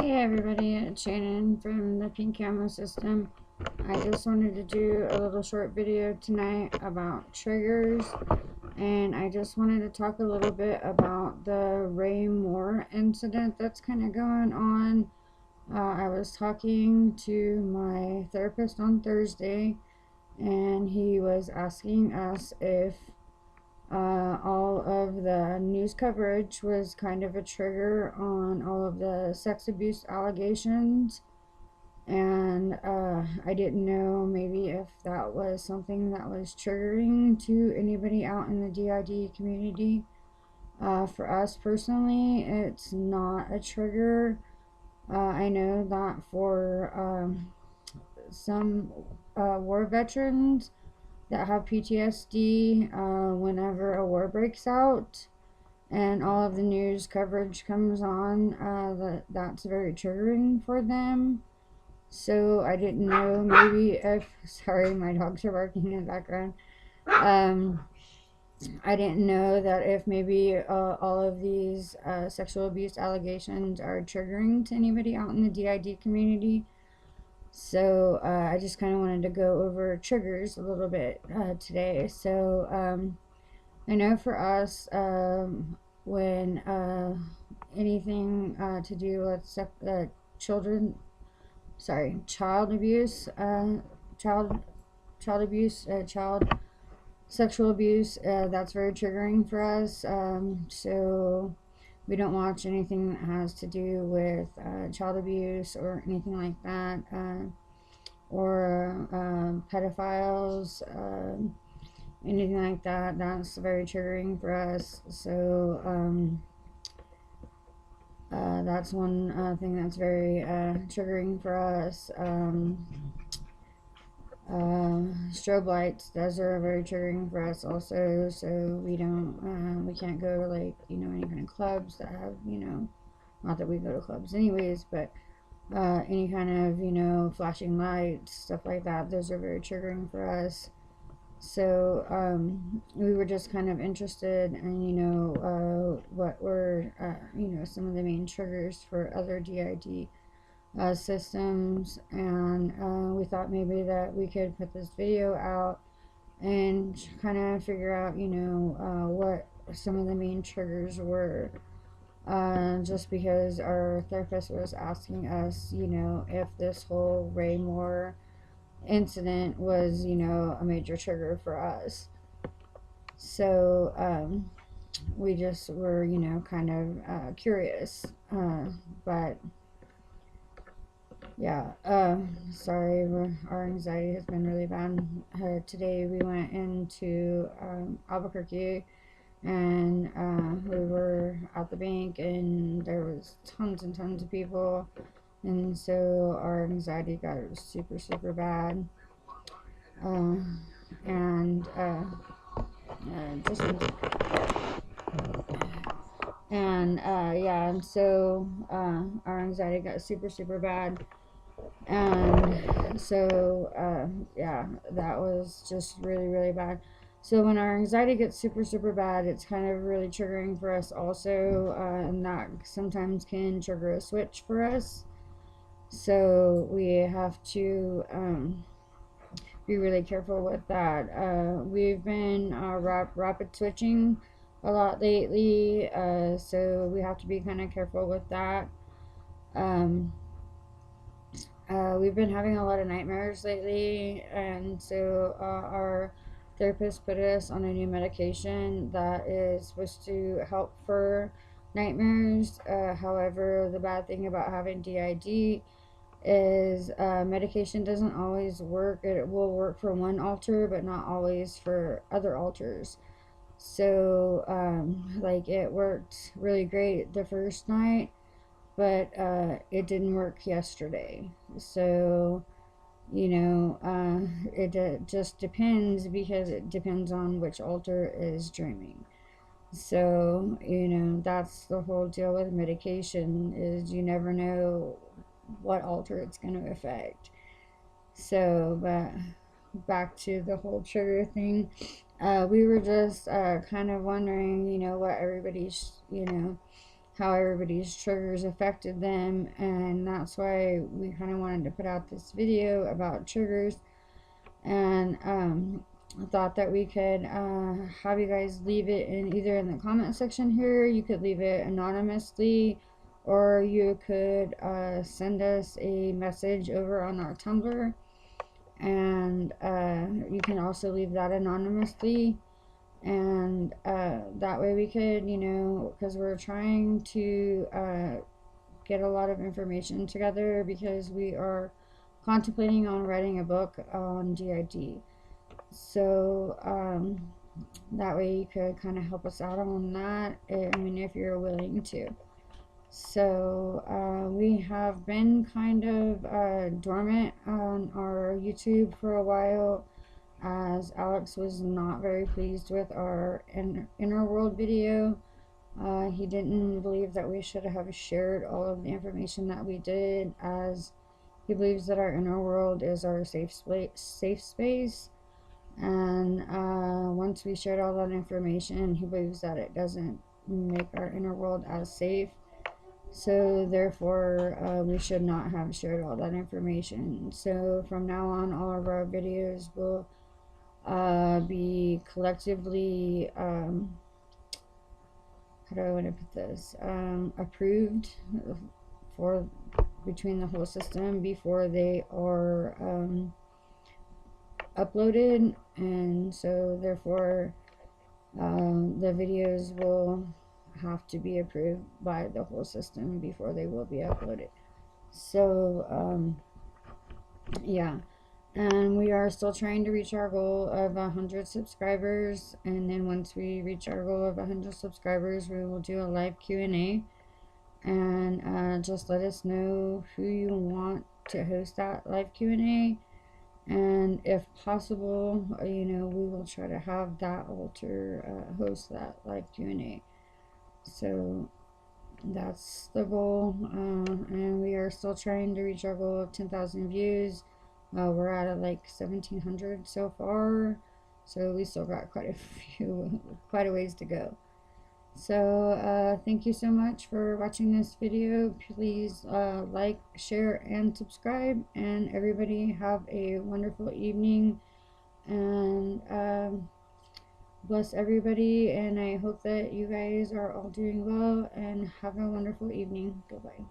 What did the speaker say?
Hey everybody, it's Shannon from the Pink Camo System. I just wanted to do a little short video tonight about triggers, and I just wanted to talk a little bit about the Ray Moore incident that's kind of going on. I was talking to my therapist on Thursday, and he was asking us if all of the news coverage was kind of a trigger on all of the sex abuse allegations, and I didn't know maybe if that was something that was triggering to anybody out in the DID community. For us personally, it's not a trigger. I know that for some war veterans that have PTSD, whenever a war breaks out and all of the news coverage comes on, that's very triggering for them. So I didn't know maybe if, sorry, my dogs are barking in the background. I didn't know that if maybe all of these sexual abuse allegations are triggering to anybody out in the DID community. So I just kind of wanted to go over triggers a little bit today. So I know for us, when anything to do with child abuse, child sexual abuse, that's very triggering for us. So we don't watch anything that has to do with child abuse or anything like that, or pedophiles, anything like that. That's very triggering for us. So that's one thing that's very triggering for us. Strobe lights, those are very triggering for us also. So we can't go to, like, any kind of clubs that have, not that we go to clubs anyways, but any kind of, flashing lights, stuff like that, those are very triggering for us. So we were just kind of interested in, what were, some of the main triggers for other DID systems, and we thought maybe that we could put this video out and kind of figure out, what some of the main triggers were, just because our therapist was asking us, if this whole Ray Moore incident was, a major trigger for us. So we just were, kind of curious, but yeah, sorry, our anxiety has been really bad. Today we went into Albuquerque, and we were at the bank, and there was tons and tons of people, and so our anxiety got super, super bad. And just and yeah, and so our anxiety got super, super bad. And so yeah, that was just really, really bad. So when our anxiety gets super, super bad, it's kind of really triggering for us also, and that sometimes can trigger a switch for us. So we have to be really careful with that. We've been rapid switching a lot lately, so we have to be kind of careful with that. We've been having a lot of nightmares lately, and so our therapist put us on a new medication that is supposed to help for nightmares. However, the bad thing about having DID is medication doesn't always work. It will work for one alter, but not always for other alters. So like, it worked really great the first night, but it didn't work yesterday. So it just depends, because it depends on which alter is dreaming. So that's the whole deal with medication, is you never know what alter it's going to affect. So, but back to the whole trigger thing, we were just kind of wondering, what everybody's, how everybody's triggers affected them, and that's why we kind of wanted to put out this video about triggers. And I thought that we could have you guys leave it in either in the comment section here. You could leave it anonymously, or you could send us a message over on our Tumblr, and you can also leave that anonymously. And that way we could, you know, because we're trying to get a lot of information together, because we are contemplating on writing a book on DID. So that way you could kind of help us out on that, I mean, if you're willing to. So we have been kind of dormant on our YouTube for a while, as Alex was not very pleased with our inner world video. He didn't believe that we should have shared all of the information that we did, as he believes that our inner world is our safe space. And once we shared all that information, he believes that it doesn't make our inner world as safe. So therefore, we should not have shared all that information. So from now on, all of our videos will be collectively, how do I want to put this, approved for between the whole system before they are uploaded. And so therefore the videos will have to be approved by the whole system before they will be uploaded. So yeah, and we are still trying to reach our goal of 100 subscribers, and then once we reach our goal of 100 subscribers, we will do a live Q&A, and just let us know who you want to host that live Q&A. And if possible, you know, we will try to have that alter host that live Q&A. So that's the goal, and we are still trying to reach our goal of 10,000 views. We're at like 1,700 so far, so we still got quite a ways to go. So thank you so much for watching this video. Please like, share, and subscribe, and everybody have a wonderful evening, and bless everybody, and I hope that you guys are all doing well and have a wonderful evening. Goodbye.